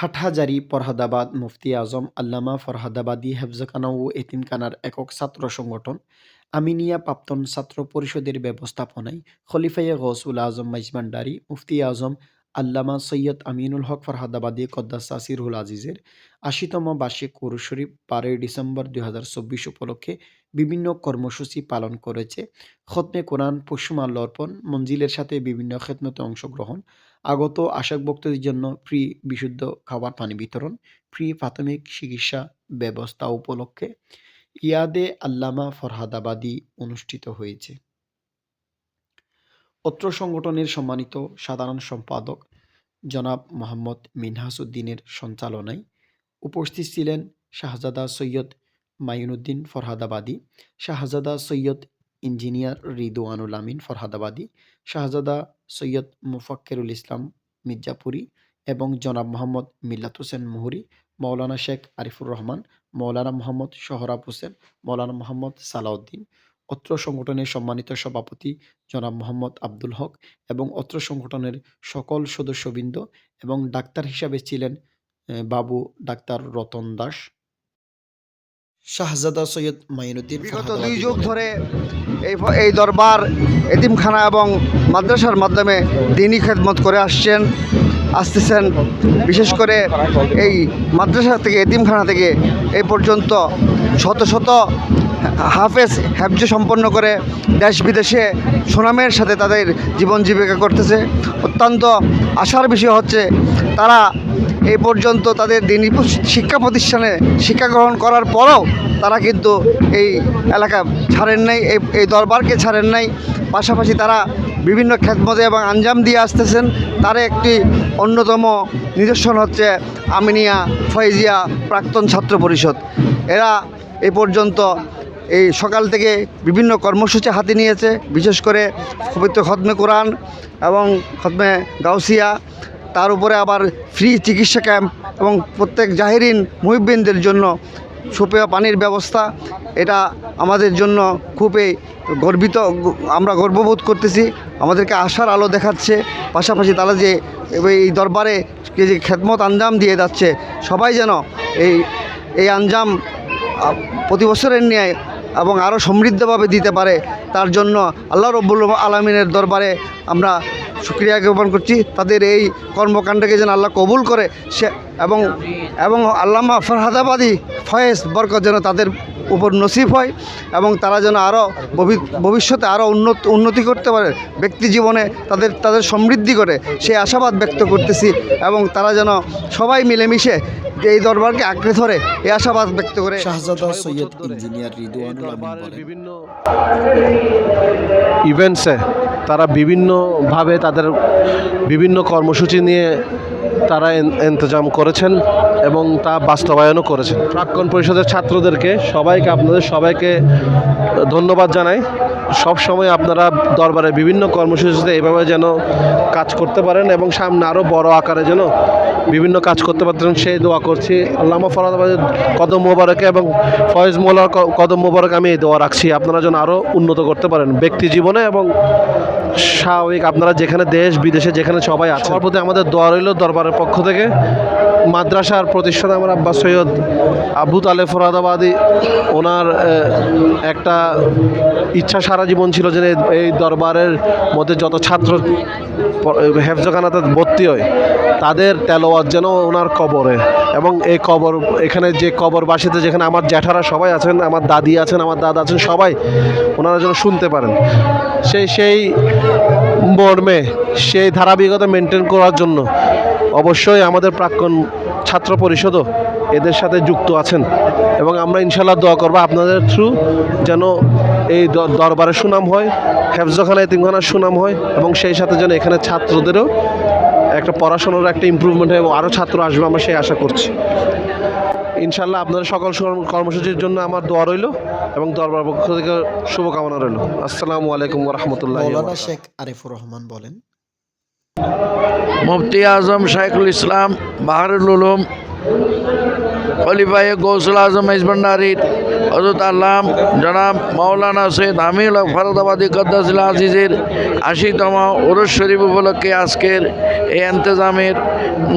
হাটহাজারী ফরহাদাবাদ মুফতি আজম আল্লামা ফরহাদাবাদী হেফজখানা ও এতিমখানার একক ছাত্র সংগঠন আমিনিয়া প্রাক্তন ছাত্র পরিষদের ব্যবস্থাপনায় খলিফায়ে গৌসুল আজম মাইজভান্ডারী মুফতি আজম আল্লামা সৈয়দ আমিনুল হক ফরহাদাবাদী কদ্দাসা সিরহুল আজিজের ৮০তম বার্ষিক কুরআন শরীফ ১২ ডিসেম্বর ২০২৪ উপলক্ষে বিভিন্ন কর্মসূচি পালন করেছে। খতমে কোরআন, পুষ্পমাল্য অর্পণ, মঞ্জিলের সাথে বিভিন্ন খেদমতে অংশগ্রহণ, আগত আশাক ভক্তদের জন্য ফ্রি বিশুদ্ধ খাবার পানি বিতরণ, ফ্রি প্রাথমিক চিকিৎসা ব্যবস্থা উপলক্ষে ইয়াদে আল্লামা ফরহাদাবাদী অনুষ্ঠিত হয়েছে। অত্র সংগঠনের সম্মানিত সাধারণ সম্পাদক জনাব মোহাম্মদ মিনহাস উদ্দিনের সঞ্চালনায় উপস্থিত ছিলেন শাহজাদা সৈয়দ মাইনুদ্দিন ফরহাদাবাদী, শাহজাদা সৈয়দ ইঞ্জিনিয়ার রিদওয়ানুল আমিন ফরহাদাবাদী, শাহজাদা সৈয়দ মুফাক্কিরুল ইসলাম মির্জাপুরী এবং জনাব মোহাম্মদ মিল্লাত হোসেন মুহুরী, মৌলানা শেখ আরিফুর রহমান, মৌলানা মোহাম্মদ সোহরাব হোসেন, মৌলানা মোহাম্মদ সালাউদ্দিন। অত্র সংগঠনের সম্মানিত সভাপতি জনাব মোহাম্মদ আব্দুল হক এবং অত্র সংগঠনের সকল সদস্যবৃন্দ এবং ডাক্তার হিসাবে ছিলেন বাবু ডাক্তার রতন দাস। শাহজাদা সৈয়দ মাইনুদ্দিন বিগত ২ যুগ ধরে এই দরবার এতিমখানা এবং মাদ্রাসার মাধ্যমে দিনী খেদমত করে আসতেছেন। বিশেষ করে এই মাদ্রাসা থেকে, এতিমখানা থেকে এই পর্যন্ত শত শত হাফেজ হেফজ সম্পন্ন করে দেশ বিদেশে সুনামের সাথে তাদের জীবন জীবিকা করতেছে। অত্যন্ত আশার বিষয় হচ্ছে তারা এই পর্যন্ত তাদের দিনী শিক্ষা প্রতিষ্ঠানে শিক্ষা গ্রহণ করার পরও তারা কিন্তু এই এলাকা ছাড়েন নাই, এই দরবারকে ছাড়েন নাই। পাশাপাশি তারা বিভিন্ন খেদমতে এবং আঞ্জাম দিয়ে আসতেছেন। তার একটি অন্যতম নিদর্শন হচ্ছে আমিনিয়া ফয়েজিয়া প্রাক্তন ছাত্র পরিষদ। এরা এ পর্যন্ত এই সকাল থেকে বিভিন্ন কর্মসূচি হাতে নিয়েছে। বিশেষ করে পবিত্র খতমে কোরআন এবং খতমে গাউসিয়া, তার উপরে আবার ফ্রি চিকিৎসা ক্যাম্প এবং প্রত্যেক জাহেরিন মুহিব্বিনদের জন্য সুপেয় পানির ব্যবস্থা। এটা আমাদের জন্য খুবই গর্বিত, আমরা গর্ববোধ করতেছি। আমাদেরকে আশার আলো দেখাচ্ছে। পাশাপাশি তারা যে এই দরবারে যে খেদমত আঞ্জাম দিয়ে যাচ্ছে, সবাই যেন এই আঞ্জাম প্রতি বছরের ন্যায় এবং আরও সমৃদ্ধভাবে দিতে পারে, তার জন্য আল্লাহ রব্বুল আলমিনের দরবারে আমরা শুকরিয়া জ্ঞাপন করছি। তাদের এই কর্মকাণ্ডকে যেন আল্লাহ কবুল করে সে এবং আল্লামা ফরহাদাবাদী ফয়েজ বরকত যেন তাদের উপর নসিব হয় এবং তারা যেন আরও ভবিষ্যতে আরও উন্নতি করতে পারে, ব্যক্তি জীবনে তাদের সমৃদ্ধি করে সেই আশাবাদ ব্যক্ত করতেছি। এবং তারা যেন সবাই মিলেমিশে এই দরবারকে আঁকড়ে ধরে এই আশাবাদ ব্যক্ত করে। শাহজাদা সৈয়দ ইঞ্জিনিয়ার রিদওয়ানুল আমিন বলেন, বিভিন্ন ইভেন্টসে তারা বিভিন্নভাবে তাদের বিভিন্ন কর্মসূচি নিয়ে তারা ইন্তজাম করেছেন এবং তা বাস্তবায়নও করেছেন। প্রাক্তন পরিষদের ছাত্রদেরকে আপনাদের সবাইকে ধন্যবাদ জানাই। সব সময় আপনারা দরবারে বিভিন্ন কর্মসূচিতে এভাবে যেন কাজ করতে পারেন এবং সামনে আরও বড় আকারে যেন বিভিন্ন কাজ করতে পারতেন সেই দোয়া করছি। আল্লামা ফরহাদাবাদের কদম মোবারকে এবং ফয়েজ মোল্লার কদম মোবারক আমি এই দোয়া রাখছি আপনারা যেন আরও উন্নত করতে পারেন ব্যক্তি জীবনে এবং স্বাভাবিক আপনারা যেখানে দেশ বিদেশে যেখানে সবাই আছে। সবার প্রতি আমাদের দোয়া রইল দরবারের পক্ষ থেকে। মাদ্রাসার প্রতিষ্ঠাতা আমার আব্বা সৈয়দ আবু তালেব ফরহাদাবাদী, ওনার একটা ইচ্ছা সারা জীবন ছিল যে এই দরবারের মধ্যে যত ছাত্র হেফজখানাতে ভর্তি হয় তাদের তেলাওয়াত যেন ওনার কবরে, এবং এই কবর এখানে যে কবরবাসীতে যেখানে আমার জ্যাঠারা সবাই আছেন, আমার দাদি আছেন, আমার দাদা আছেন, সবাই ওনারা যেন শুনতে পারেন। সেই মর্মে সেই ধারাবাহিকতা মেনটেন করার জন্য অবশ্যই আমাদের প্রাক্তন ছাত্র পরিষদও এদের সাথে যুক্ত আছেন এবং আমরা ইনশাল্লাহ দোয়া করবো আপনাদের থ্রু যেন এই দরবারের সুনাম হয়, হেফজখানা এতিমখানার সুনাম হয় এবং সেই সাথে যেন এখানে ছাত্রদেরও একটা পড়াশোনার একটা ইমপ্রুভমেন্ট হয় এবং আরও ছাত্র আসবে আমরা সেই আশা করছি। ইনশাল্লাহ আপনাদের সকল কর্মসূচির জন্য আমার দোয়া রইল এবং দরবার পক্ষ থেকে শুভকামনা রইল। আসসালামু আলাইকুম ওয়া রাহমাতুল্লাহি ওয়া মৌলানা বারাকাতুহু। শেখ আরিফুর রহমান বলেন, মুফতি আজম শাইখুল ইসলাম বাহারুল উলুম খলিফায়ে গৌসুল আজম মাইজভান্ডারীর হযরত আল্লাহ জনাব মাওলানা সৈয়দ আমিনুল হক ফরদাবাদী কদ্দাসিল আজিজের ৮০তম ওরস শরীফ উপলক্ষে আজকের এই ইন্তেজামের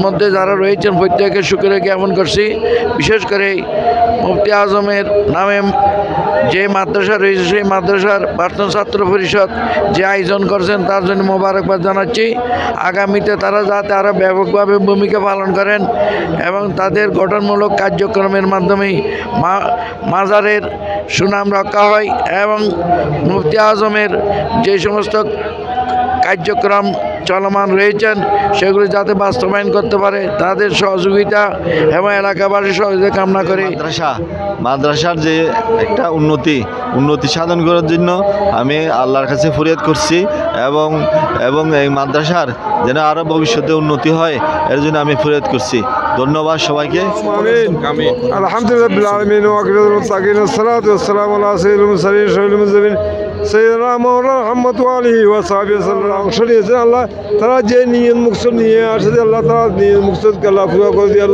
মধ্যে যারা রয়েছেন প্রত্যেকের শুকরিয়া জ্ঞাপন করছি। বিশেষ করে মুফতি আজমের নামে যে মাদ্রাসা রয়েছে সেই মাদ্রাসার প্রাক্তন ছাত্র পরিষদ যে আয়োজন করছেন তার জন্য মোবারকবাদ জানাচ্ছি। আগামীতে তারা যাতে আরও ব্যাপকভাবে ভূমিকা পালন করেন এবং তাদের গঠনমূলক কার্যক্রমের মাধ্যমে মাজারের সুনাম রক্ষা হয় এবং মুফতি আজমের যে সমস্ত কার্যক্রম চলমান রয়েছেন সেগুলি যাতে বাস্তবায়ন করতে পারে তাদের সহযোগিতা এবং এলাকাবাসীর সহযোগিতা কামনা করে মাদ্রাসার যে একটা উন্নতি সাধন করার জন্য আমি আল্লাহর কাছে ফরিয়াদ করছি এবং এই মাদ্রাসার যেন আরও ভবিষ্যতে উন্নতি হয় এর জন্য আমি ফরিয়াদ করছি। ধন্যবাদ সবাইকে। আমিন। আলহামদুলিল্লাহ বিল আলামিন ওয়া আখিরুল মুত্তাকিন আসসালাতু ওয়াসসালামু আলা সাইয়্যিদিল মুরসালিন শাফিউল মুযবিন সাইয়্যিদিনা মাওলানা মুহাম্মদ ওয়া আলিহি ওয়া সাহবিহি সাল্লাল্লাহু অংশ নিয়েছেন আল্লাহ তারা যে নিয়ত মুকসুদ নিয়ে আসে আল্লাহ তারা নিয়ত মুকসুদকে আল্লাহ পুরা করে দিয়ে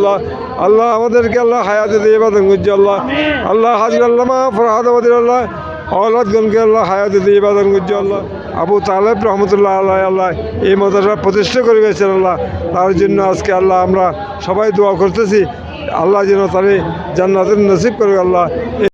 আল্লাহ আমাদেরকে আল্লাহ হায়াতে দিয়ে ইবাদত করছে আল্লাহ হাজির আল্লামা ফরহাদাবাদী আল্লাহ औलादगणকে আল্লাহ হায়াতে দিয়ে ইবাদত করছে আবু তালেব রহমতুল্লাহ আল্লাহ এই মাদ্রাসা প্রতিষ্ঠা করে গেছেন আল্লাহ তার জন্য আজকে আল্লাহ আমরা সবাই দোয়া করতেছি আল্লাহ যেন তারে জান্নাতের নসিব করে আল্লাহ।